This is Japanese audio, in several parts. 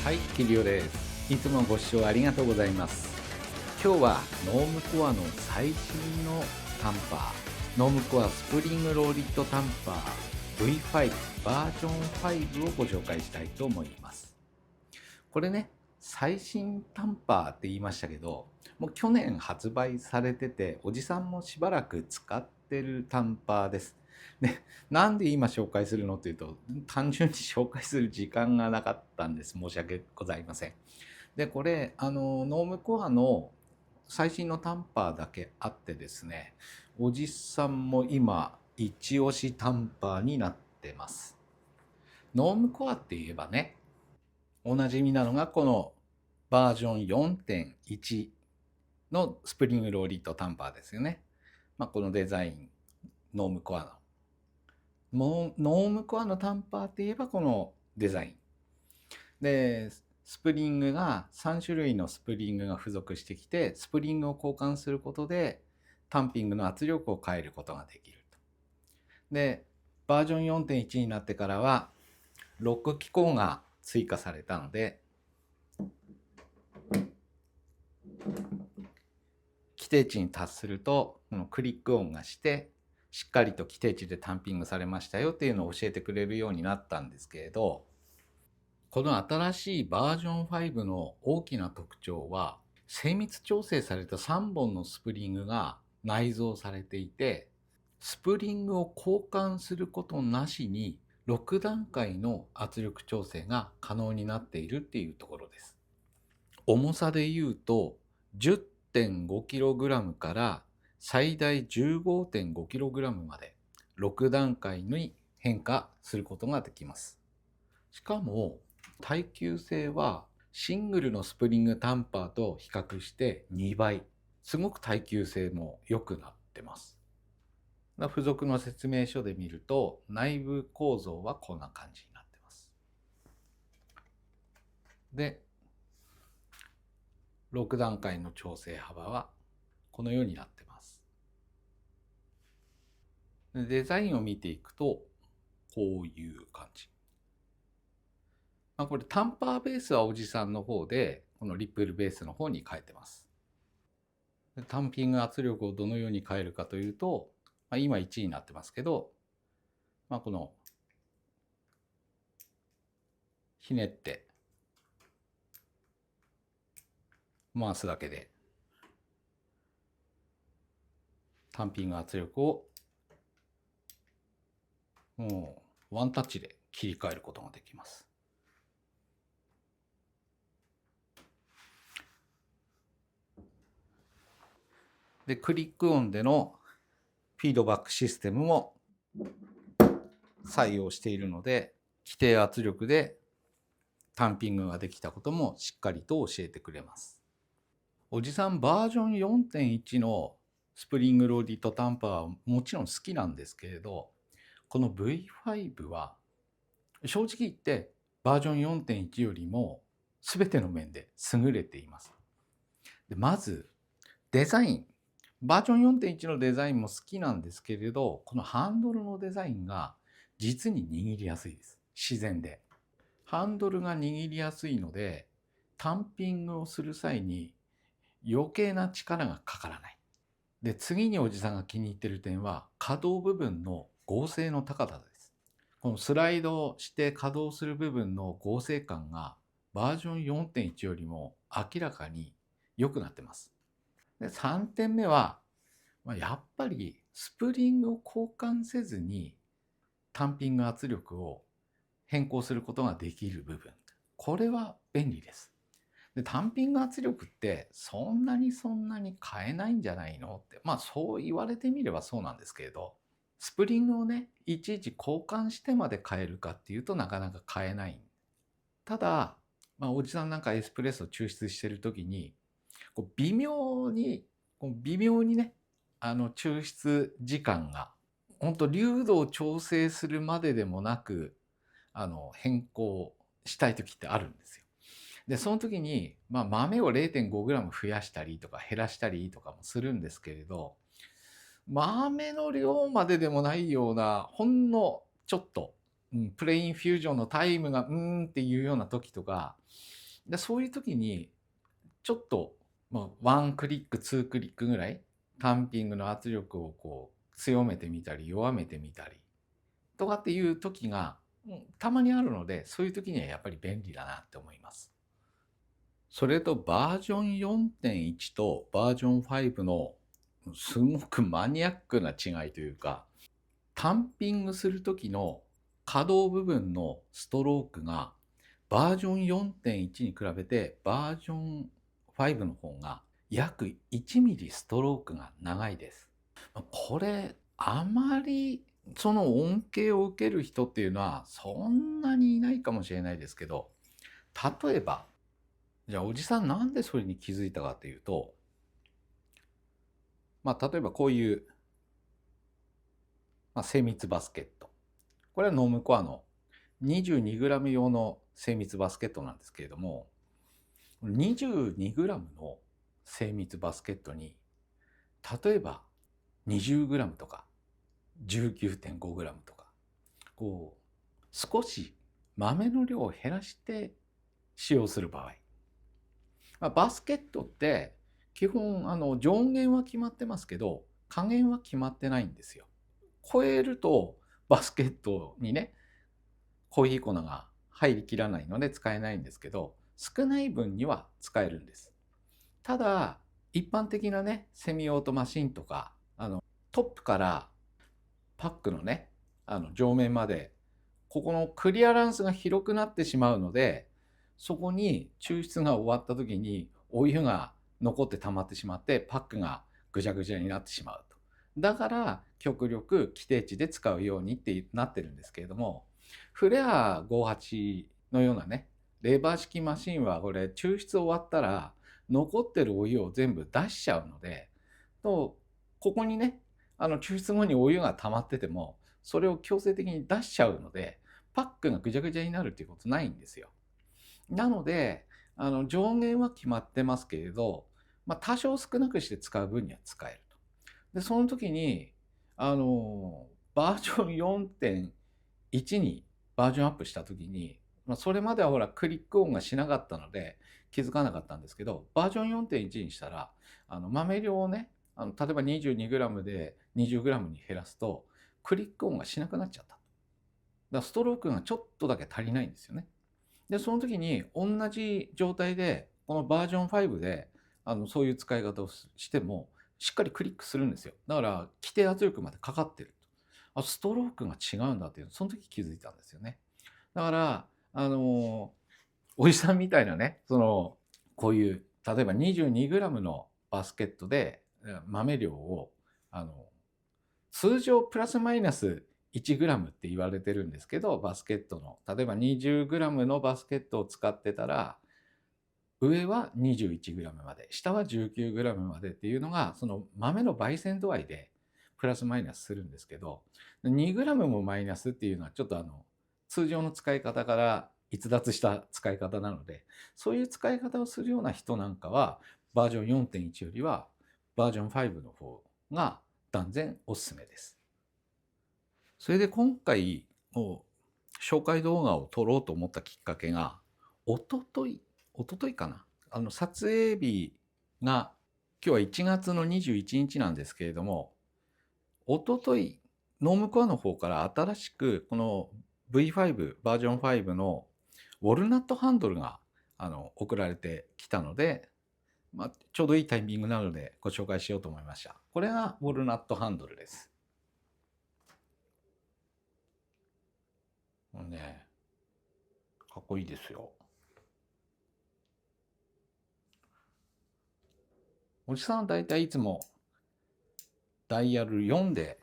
はい、キリオです。いつもご視聴ありがとうございます。今日はノームコアの最新のタンパー、ノームコアスプリングローリッドタンパー V5 バージョン5をご紹介したいと思います。これね、最新タンパーって言いましたけど、もう去年発売されてて、おじさんもしばらく使ってるタンパーです。で、なんで今紹介するのというと、単純に紹介する時間がなかったんです。申し訳ございません。で、これ、ノームコアの最新のタンパーだけあってですね、おじさんも今、一押しタンパーになってます。ノームコアって言えばね、おなじみなのがこのバージョン 4.1 のスプリングローリッドタンパーですよね。このデザイン、ノームコアノームコアのタンパーって言えばこのデザイン。で、スプリングが3種類のスプリングが付属してきて、スプリングを交換することでタンピングの圧力を変えることができると。で、バージョン 4.1 になってからはロック機構が追加されたので、規定値に達するとこのクリック音がしてしっかりと規定値でタンピングされましたよっていうのを教えてくれるようになったんですけれど、この新しいバージョン5の大きな特徴は、精密調整された3本のスプリングが内蔵されていて、スプリングを交換することなしに6段階の圧力調整が可能になっているっていうところです。重さで言うと 10.5kg から最大 15.5kg まで6段階に変化することができます。しかも耐久性はシングルのスプリングタンパーと比較して2倍。すごく耐久性も良くなってます。付属の説明書で見ると内部構造はこんな感じになってます。で、6段階の調整幅はこのようになってます。デザインを見ていくとこういう感じ。これタンパーベースはおじさんの方で、このリップルベースの方に変えてます。タンピング圧力をどのように変えるかというと、今1になってますけど、このひねって回すだけでタンピング圧力をもうワンタッチで切り替えることができます。で、クリック音でのフィードバックシステムも採用しているので、規定圧力でタンピングができたこともしっかりと教えてくれます。おじさんバージョン 4.1 のスプリングローディットタンパーはもちろん好きなんですけれど、この V5 は正直言ってバージョン 4.1 よりも全ての面で優れています。でまずデザイン。バージョン 4.1 のデザインも好きなんですけれど、このハンドルのデザインが実に握りやすいです。自然で。ハンドルが握りやすいので、タンピングをする際に余計な力がかからない。で、次におじさんが気に入っている点は、可動部分の剛性の高さです。このスライドして稼働する部分の剛性感がバージョン 4.1 よりも明らかに良くなってます。で、3点目は、やっぱりスプリングを交換せずにタンピング圧力を変更することができる部分。これは便利です。で、タンピング圧力ってそんなに変えないんじゃないのって、そう言われてみればそうなんですけれど、スプリングをね、いちいち交換してまで変えるかっていうとなかなか変えない。ただ、おじさんなんかエスプレッソ抽出してる時に、微妙にね、抽出時間が、本当流度を調整するまででもなく、変更したい時ってあるんですよ。で、その時に、豆を 0.5g 増やしたりとか減らしたりとかもするんですけれど、豆の量まででもないような、ほんのちょっとプレインフュージョンのタイムがっていうような時とかで、そういう時にちょっと、1クリック2クリックぐらいタンピングの圧力をこう強めてみたり弱めてみたりとかっていう時が、たまにあるので、そういう時にはやっぱり便利だなって思います。それとバージョン 4.1 とバージョン5のすごくマニアックな違いというか、タンピングする時の可動部分のストロークがバージョン 4.1 に比べてバージョン5の方が約1ミリストロークが長いです。これあまりその恩恵を受ける人っていうのはそんなにいないかもしれないですけど、例えばじゃあおじさんなんでそれに気づいたかというと、例えばこういう、精密バスケット、これはノームコアの 22g 用の精密バスケットなんですけれども、22g の精密バスケットに例えば 20g とか 19.5g とかこう少し豆の量を減らして使用する場合、バスケットって基本上限は決まってますけど下限は決まってないんですよ。超えるとバスケットにねコーヒー粉が入りきらないので使えないんですけど、少ない分には使えるんです。ただ一般的なねセミオートマシンとかトップからパックのね上面までここのクリアランスが広くなってしまうので、そこに抽出が終わった時にお湯が残って溜まってしまってパックがぐちゃぐちゃになってしまうと。だから極力規定値で使うようにってなってるんですけれども、フレア58のようなねレバー式マシンはこれ抽出終わったら残ってるお湯を全部出しちゃうので、ここにね抽出後にお湯が溜まっててもそれを強制的に出しちゃうのでパックがぐちゃぐちゃになるっていうことないんですよ。なので上限は決まってますけれど、多少少なくして使う分には使えると。でその時にバージョン 4.1 にバージョンアップした時に、それまではほらクリック音がしなかったので気づかなかったんですけど、バージョン 4.1 にしたら豆量をね例えば 22g で 20g に減らすとクリック音がしなくなっちゃった。だからストロークがちょっとだけ足りないんですよね。でその時に同じ状態でこのバージョン5でそういう使い方をしてもしっかりクリックするんですよ。だから規定圧力までかかってる。ストロークが違うんだっていうその時気づいたんですよね。だからおじさんみたいなねこういう例えば 22g のバスケットで豆量を通常プラスマイナス 1g って言われてるんですけど、バスケットの例えば 20g のバスケットを使ってたら上は 21g まで下は 19g までっていうのがその豆の焙煎度合いでプラスマイナスするんですけど、 2g もマイナスっていうのはちょっと通常の使い方から逸脱した使い方なので、そういう使い方をするような人なんかはバージョン 4.1 よりはバージョン5の方が断然おすすめです。それで今回紹介動画を撮ろうと思ったきっかけが、おとといかな、撮影日が今日は1月の21日なんですけれども、おとといノームコアの方から新しくこの V5 バージョン5のウォルナットハンドルが送られてきたので、ちょうどいいタイミングなのでご紹介しようと思いました。これがウォルナットハンドルです。ね、かっこいいですよ。おじさんはだいたいいつもダイヤル4で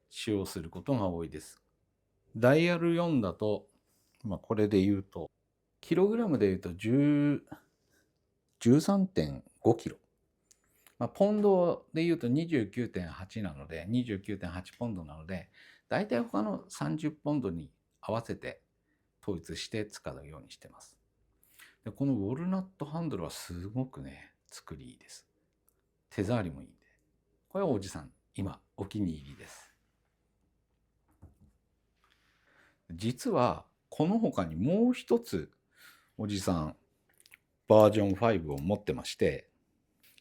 使用することが多いです。ダイヤル4だと、これで言うと、キログラムで言うと13.5 キロ。ポンドで言うと 29.8 なので、29.8 ポンドなので、だいたい他の30ポンドに合わせて統一して使うようにしてます。でこのウォルナットハンドルはすごくね、作りいいです。手触りもいいんで。これはおじさん、今、お気に入りです。実はこの他にもう一つおじさんバージョン5を持ってまして、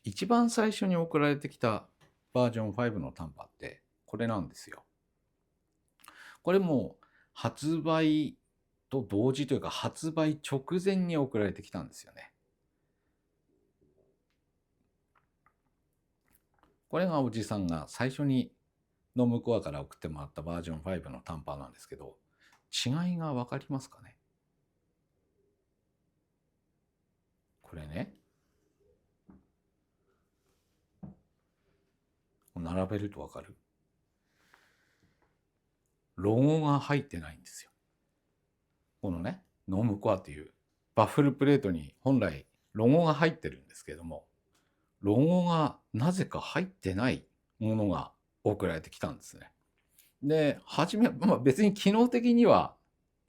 一番最初に送られてきたバージョン5の短波ってこれなんですよ。これも発売と同時というか発売直前に送られてきたんですよね。これがおじさんが最初にノムコアから送ってもらったバージョン5の短波なんですけど、違いが分かりますかね？これね、並べると分かる？ロゴが入ってないんですよ。このね、ノムコアっていうバッフルプレートに本来ロゴが入ってるんですけども、ロゴがなぜか入ってないものが送られてきたんですね。で、初め、別に機能的には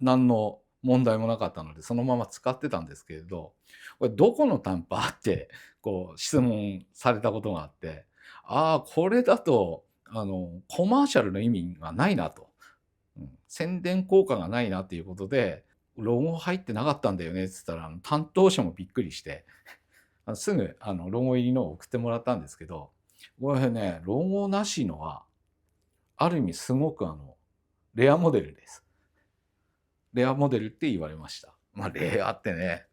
何の問題もなかったので、そのまま使ってたんですけれど、これどこの短波ってこう質問されたことがあって、ああ、これだとコマーシャルの意味がないなと、宣伝効果がないなっていうことで、ロゴ入ってなかったんだよねって言ったら、担当者もびっくりして、すぐロゴ入りのを送ってもらったんですけど、これね、ロゴなしのは、ある意味すごくレアモデルです。レアモデルって言われました。レアってね、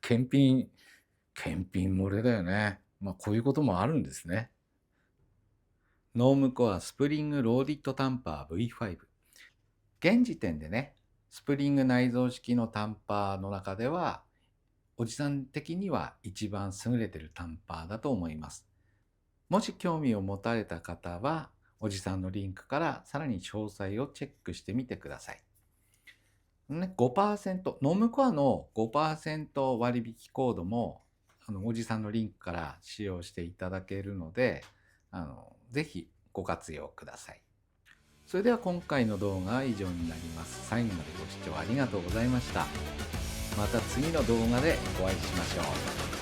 検品漏れだよね。こういうこともあるんですね。ノームコアスプリングローディットタンパー V5。現時点でね、スプリング内蔵式のタンパーの中では、おじさん的には一番優れてるタンパーだと思います。もし興味を持たれた方は、おじさんのリンクからさらに詳細をチェックしてみてください。5%、ノムコアの 5% 割引コードもおじさんのリンクから使用していただけるので、ぜひご活用ください。それでは今回の動画は以上になります。最後までご視聴ありがとうございました。また次の動画でお会いしましょう。